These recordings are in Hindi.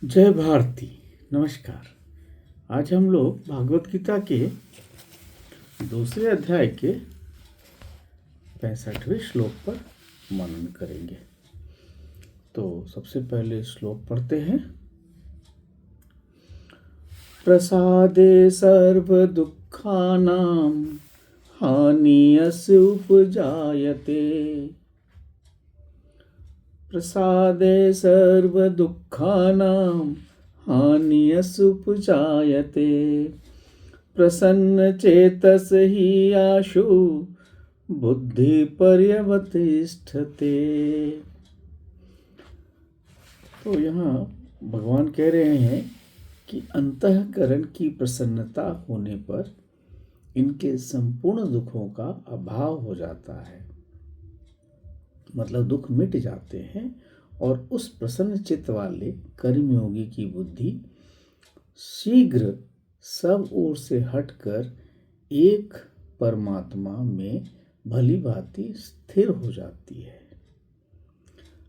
जय भारती। नमस्कार। आज हम लोग भागवत गीता के दूसरे अध्याय के 65वें श्लोक पर मनन करेंगे। तो सबसे पहले श्लोक पढ़ते हैं। प्रसादे सर्व दुखानां हानियस्य उपजायते। प्रसादे सर्वदुःखानां हानियस्य उपजायते। प्रसन्नचेतस हि आशु बुद्धिपर्यवतिष्ठते। तो यहाँ भगवान कह रहे हैं कि अंतःकरण की प्रसन्नता होने पर इनके संपूर्ण दुखों का अभाव हो जाता है, मतलब दुख मिट जाते हैं और उस प्रसन्न चित्त वाले कर्मयोगी की बुद्धि शीघ्र सब ओर से हटकर एक परमात्मा में भली भांति स्थिर हो जाती है।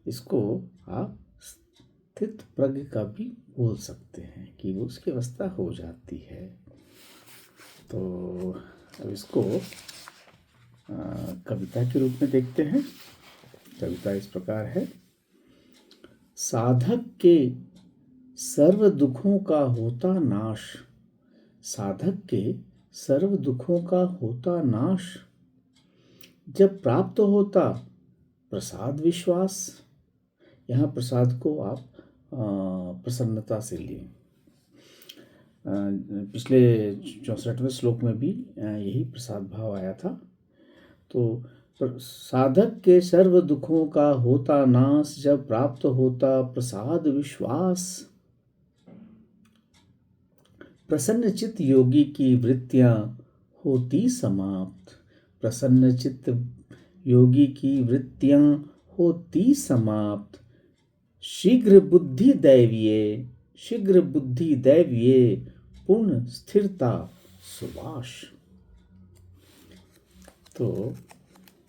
इसको आप स्थित प्रज्ञ का भी बोल सकते हैं कि वो उसकी अवस्था हो जाती है। तो अब इसको कविता के रूप में देखते हैं। कविता इस प्रकार है। साधक के सर्व दुखों का होता नाश, साधक के सर्व दुखों का होता नाश, जब प्राप्त होता प्रसाद विश्वास। यहाँ प्रसाद को आप प्रसन्नता से लें। पिछले 64वें श्लोक में भी यही प्रसाद भाव आया था। तो साधक के सर्व दुखों का होता नाश, जब प्राप्त होता प्रसाद विश्वास। प्रसन्न चित्त योगी की वृत्तियां होती समाप्त, प्रसन्न चित्त योगी की वृत्तियां होती समाप्त। शीघ्र बुद्धि दैवीय पूर्ण स्थिरता सुवास। तो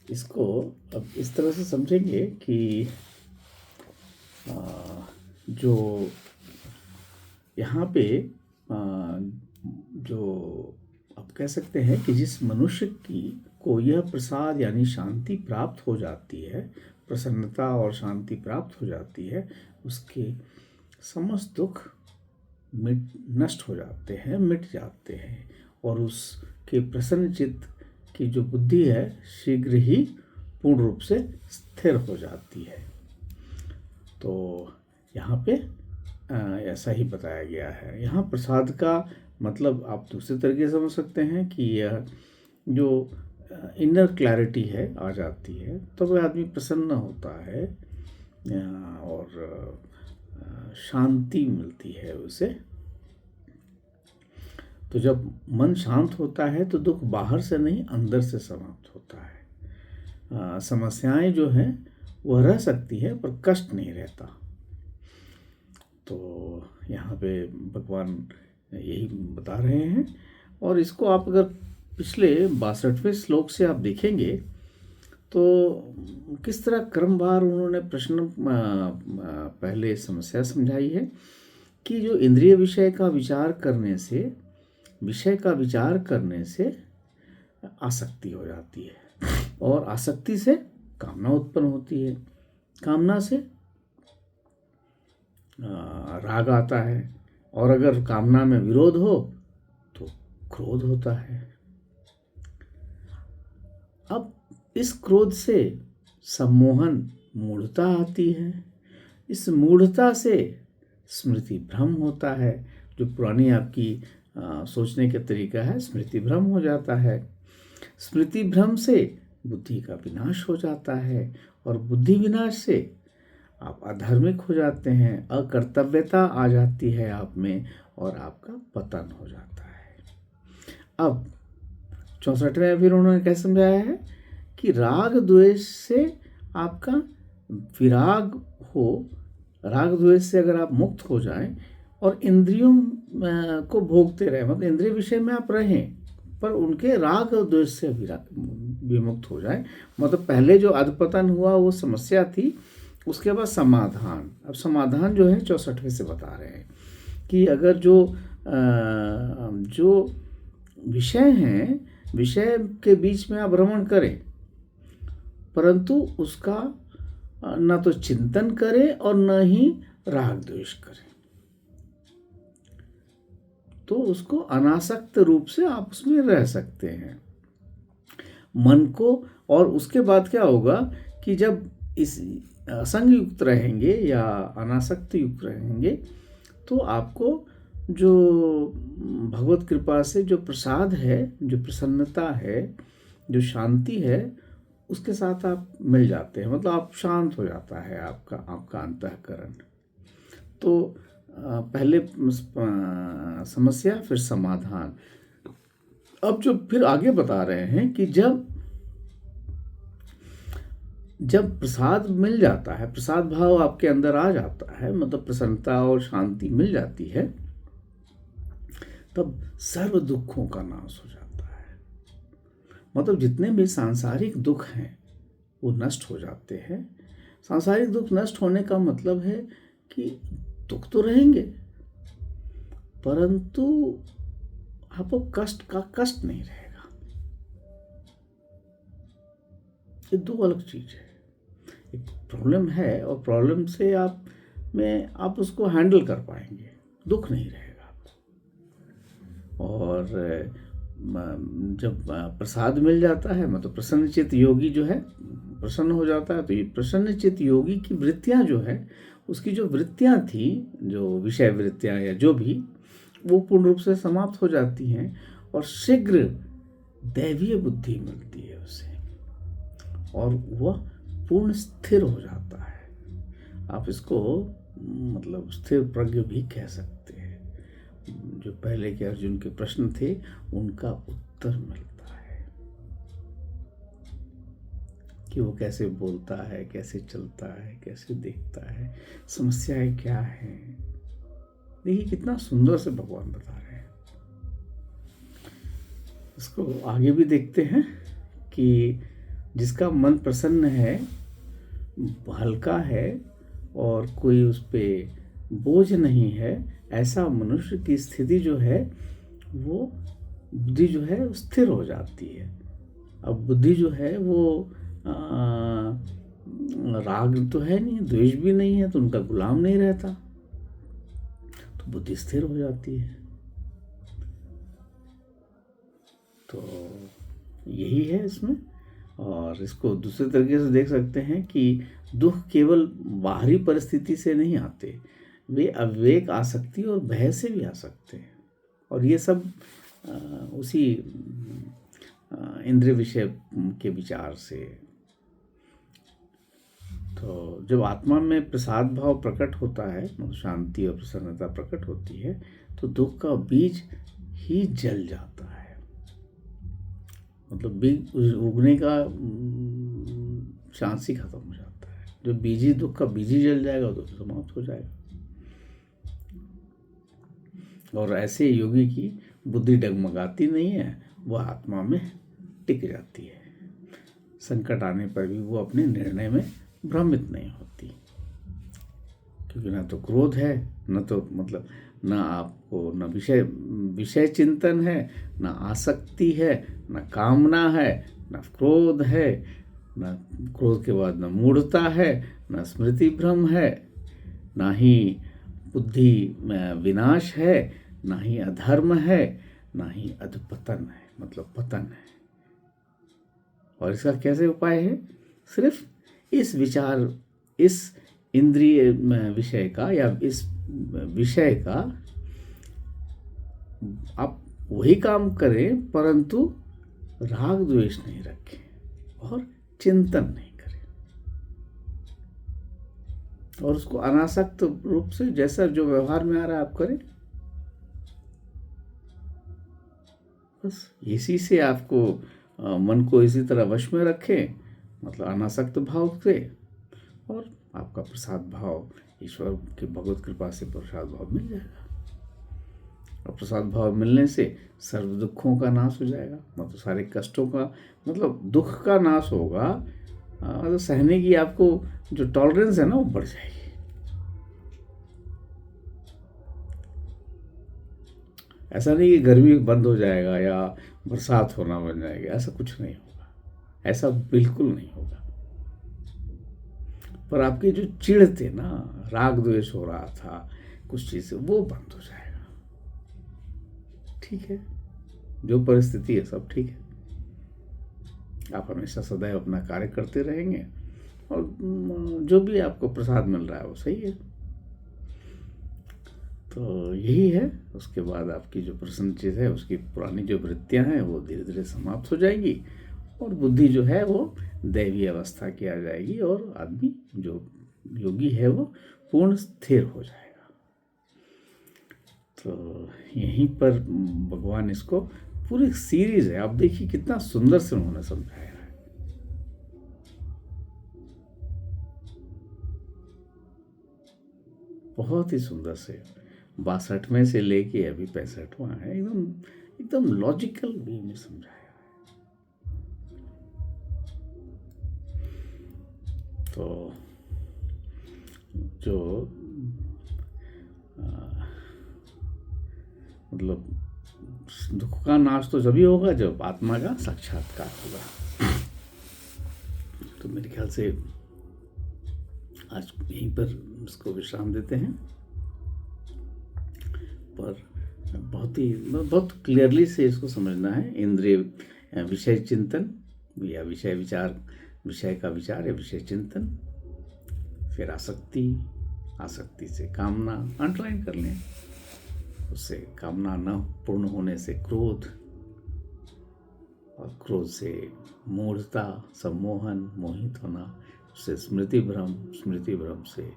इसको अब इस तरह से समझेंगे कि जो यहाँ पे जो आप कह सकते हैं कि जिस मनुष्य को यह प्रसाद यानी शांति प्राप्त हो जाती है, प्रसन्नता और शांति प्राप्त हो जाती है, उसके समस्त दुख नष्ट हो जाते हैं, मिट जाते हैं और उसके प्रसन्न चित्त की जो बुद्धि है शीघ्र ही पूर्ण रूप से स्थिर हो जाती है। तो यहाँ पे ऐसा ही बताया गया है। यहाँ प्रसाद का मतलब आप दूसरे तरीके से समझ सकते हैं कि यह जो इनर क्लैरिटी है आ जाती है, तो वह आदमी प्रसन्न होता है और शांति मिलती है उसे। तो जब मन शांत होता है तो दुख बाहर से नहीं अंदर से समाप्त होता है। समस्याएं जो हैं वह रह सकती है पर कष्ट नहीं रहता। तो यहाँ पे भगवान यही बता रहे हैं। और इसको आप अगर पिछले 62वें श्लोक से आप देखेंगे तो किस तरह क्रमवार उन्होंने प्रश्न पहले समस्या समझाई है कि जो इंद्रिय विषय का विचार करने से आसक्ति हो जाती है और आसक्ति से कामना उत्पन्न होती है, कामना से राग आता है और अगर कामना में विरोध हो तो क्रोध होता है। अब इस क्रोध से सम्मोहन मूढ़ता आती है, इस मूढ़ता से स्मृति भ्रम होता है। जो पुरानी आपकी सोचने का तरीका है स्मृति भ्रम हो जाता है। स्मृति भ्रम से बुद्धि का विनाश हो जाता है और बुद्धि विनाश से आप अधार्मिक हो जाते हैं, अकर्तव्यता आ जाती है आप में और आपका पतन हो जाता है। अब 64वें फिर उन्होंने क्या समझाया है कि राग द्वेष से आपका विराग हो, राग द्वेष से अगर आप मुक्त हो जाएं और इंद्रियों को भोगते रहें, मतलब इंद्रिय विषय में आप रहें पर उनके राग और द्वेष से विमुक्त हो जाए। मतलब पहले जो अधपतन हुआ वो समस्या थी उसके बाद समाधान। अब समाधान जो है 64वें से बता रहे हैं कि अगर जो विषय हैं, विषय के बीच में आप भ्रमण करें, परंतु उसका न तो चिंतन करें और न ही राग द्वेष करें, तो उसको अनासक्त रूप से आप उसमें रह सकते हैं मन को। और उसके बाद क्या होगा कि जब इस असंग युक्त रहेंगे या अनासक्त युक्त रहेंगे, तो आपको जो भगवत कृपा से जो प्रसाद है, जो प्रसन्नता है, जो शांति है, उसके साथ आप मिल जाते हैं। मतलब आप शांत हो जाता है आपका अंतःकरण। तो पहले समस्या, फिर समाधान। अब जो फिर आगे बता रहे हैं कि जब प्रसाद मिल जाता है, प्रसाद भाव आपके अंदर आ जाता है, मतलब प्रसन्नता और शांति मिल जाती है, तब सर्व दुखों का नाश हो जाता है। मतलब जितने भी सांसारिक दुख हैं वो नष्ट हो जाते हैं। सांसारिक दुख नष्ट होने का मतलब है कि दुख तो रहेंगे, परंतु आपको कष्ट नहीं रहेगा। ये दो अलग चीज है। एक प्रॉब्लम है और प्रॉब्लम से आप उसको हैंडल कर पाएंगे, दुख नहीं रहेगा आपको। और जब प्रसाद मिल जाता है, मतलब प्रसन्नचित्त योगी जो है प्रसन्न हो जाता है, तो ये प्रसन्नचित्त योगी की वृत्तियां जो है, उसकी जो वृत्तियां थी, जो विषय वृत्तियां या जो भी, वो पूर्ण रूप से समाप्त हो जाती हैं और शीघ्र दैवीय बुद्धि मिलती है उसे, और वह पूर्ण स्थिर हो जाता है। आप इसको मतलब स्थिर प्रज्ञ भी कह सकते हैं। जो पहले के अर्जुन के प्रश्न थे, उनका उत्तर मिलता है कि वो कैसे बोलता है, कैसे चलता है, कैसे देखता है, समस्याएं क्या हैं। देखिए कितना सुंदर से भगवान बता रहे हैं। इसको आगे भी देखते हैं कि जिसका मन प्रसन्न है, हल्का है और कोई उस पर बोझ नहीं है, ऐसा मनुष्य की स्थिति जो है, वो बुद्धि जो है स्थिर हो जाती है। अब बुद्धि जो है वो राग तो है नहीं, द्वेष भी नहीं है, तो उनका गुलाम नहीं रहता, तो बुद्धि स्थिर हो जाती है। तो यही है इसमें। और इसको दूसरे तरीके से देख सकते हैं कि दुख केवल बाहरी परिस्थिति से नहीं आते, वे अविवेक, आसक्ति और भय से भी आ सकते हैं। और ये सब उसी इंद्रिय विषय के विचार से। तो जब आत्मा में प्रसाद भाव प्रकट होता है, मतलब शांति और प्रसन्नता प्रकट होती है, तो दुख का बीज ही जल जाता है। मतलब बीज उगने का चांस ही खत्म हो जाता है। जो बीजी दुख का बीज ही जल जाएगा तो समाप्त हो जाएगा। और ऐसे योगी की बुद्धि डगमगाती नहीं है, वह आत्मा में टिक जाती है। संकट आने पर भी वो अपने निर्णय में भ्रमित नहीं होती, क्योंकि ना तो क्रोध है, न तो मतलब न आपको न विषय चिंतन है, न आसक्ति है, न कामना है, न क्रोध है, न क्रोध के बाद न मूढ़ता है, न स्मृति भ्रम है, न ही बुद्धि विनाश है, न ही अधर्म है, न ही अधपतन है, मतलब पतन है। और इसका कैसे उपाय है? सिर्फ इस विचार, इस इंद्रिय विषय का या इस विषय का आप वही काम करें, परंतु राग द्वेष नहीं रखें और चिंतन नहीं करें, और उसको अनासक्त रूप से जैसा जो व्यवहार में आ रहा है आप करें। बस इसी से आपको मन को इसी तरह वश में रखें, मतलब अनासक्त भाव से, और आपका प्रसाद भाव, ईश्वर की भगवत कृपा से प्रसाद भाव मिल जाएगा। और प्रसाद भाव मिलने से सर्व दुखों का नाश हो जाएगा, मतलब सारे कष्टों का, मतलब दुख का नाश होगा, मतलब सहने की आपको जो टॉलरेंस है ना वो बढ़ जाएगी। ऐसा नहीं कि गर्मी बंद हो जाएगा या बरसात होना बन जाएगी, ऐसा कुछ नहीं होगा, ऐसा बिल्कुल नहीं होगा। पर आपकी जो चिढ़ थे ना, राग द्वेष हो रहा था कुछ चीज़ से, वो बंद हो जाएगा। ठीक है, जो परिस्थिति है सब ठीक है, आप हमेशा सदैव अपना कार्य करते रहेंगे और जो भी आपको प्रसाद मिल रहा है वो सही है। तो यही है। उसके बाद आपकी जो प्रसन्न चीज़ है, उसकी पुरानी जो वृत्तियां हैं वो धीरे धीरे समाप्त हो जाएंगी और बुद्धि जो है वो दैवी अवस्था की आ जाएगी और आदमी जो योगी है वो पूर्ण स्थिर हो जाएगा। तो यहीं पर भगवान इसको पूरी सीरीज है, आप देखिए कितना सुंदर से उन्होंने समझाया है। बहुत ही सुंदर से 62वें से लेके अभी 65वां है, एकदम एकदम लॉजिकल वे में समझाया है। तो जो मतलब दुख का नाश तो जभी होगा जब आत्मा का साक्षात्कार होगा। तो मेरे ख्याल से आज यहीं पर इसको विश्राम देते हैं। पर बहुत क्लियरली से इसको समझना है। इंद्रिय विषय चिंतन या विषय विचार, विषय का विचार या विषय चिंतन, फिर आसक्ति, आसक्ति से कामना, अंडरलाइन कर लें, उससे कामना न पूर्ण होने से क्रोध, और क्रोध से मूढ़ता, सम्मोहन, मोहित होना, उससे स्मृति भ्रम, स्मृति भ्रम से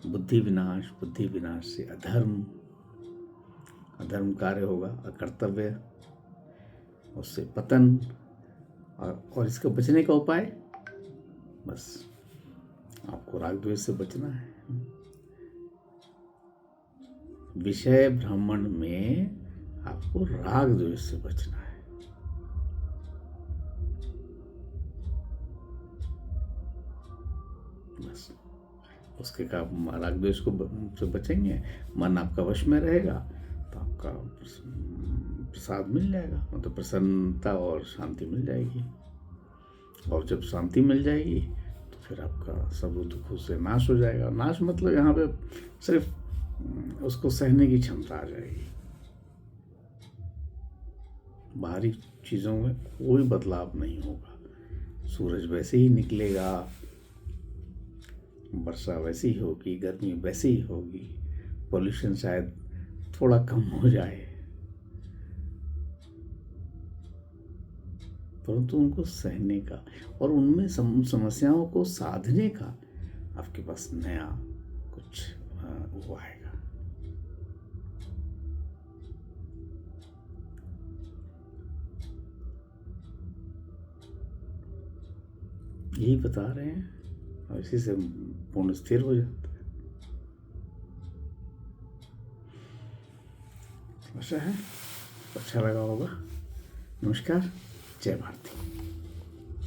बुद्धि विनाश, बुद्धि विनाश से अधर्म, अधर्म कार्य होगा, अकर्तव्य, उससे पतन। और इसके बचने का उपाय, बस आपको राग द्वेष से बचना है। विषय भ्रमण में आपको राग द्वेष से बचना है। बस उसके का राग द्वेष को से बचेंगे, मन आपका वश में रहेगा तो आपका प्रसाद मिल जाएगा, मतलब प्रसन्नता और शांति मिल जाएगी। और जब शांति मिल जाएगी तो फिर आपका सब दुख से नाश हो जाएगा। नाश मतलब यहाँ पे सिर्फ उसको सहने की क्षमता आ जाएगी। बाहरी चीज़ों में कोई बदलाव नहीं होगा, सूरज वैसे ही निकलेगा, वर्षा वैसी ही होगी, गर्मी वैसी ही होगी, पॉल्यूशन शायद थोड़ा कम हो जाए, परंतु उनको सहने का और उनमें समस्याओं को साधने का आपके पास नया कुछ वो आएगा। यही बता रहे हैं और इसी से पूर्ण स्थिर हो जाता है। आशा है अच्छा लगा होगा। नमस्कार, जय भारती।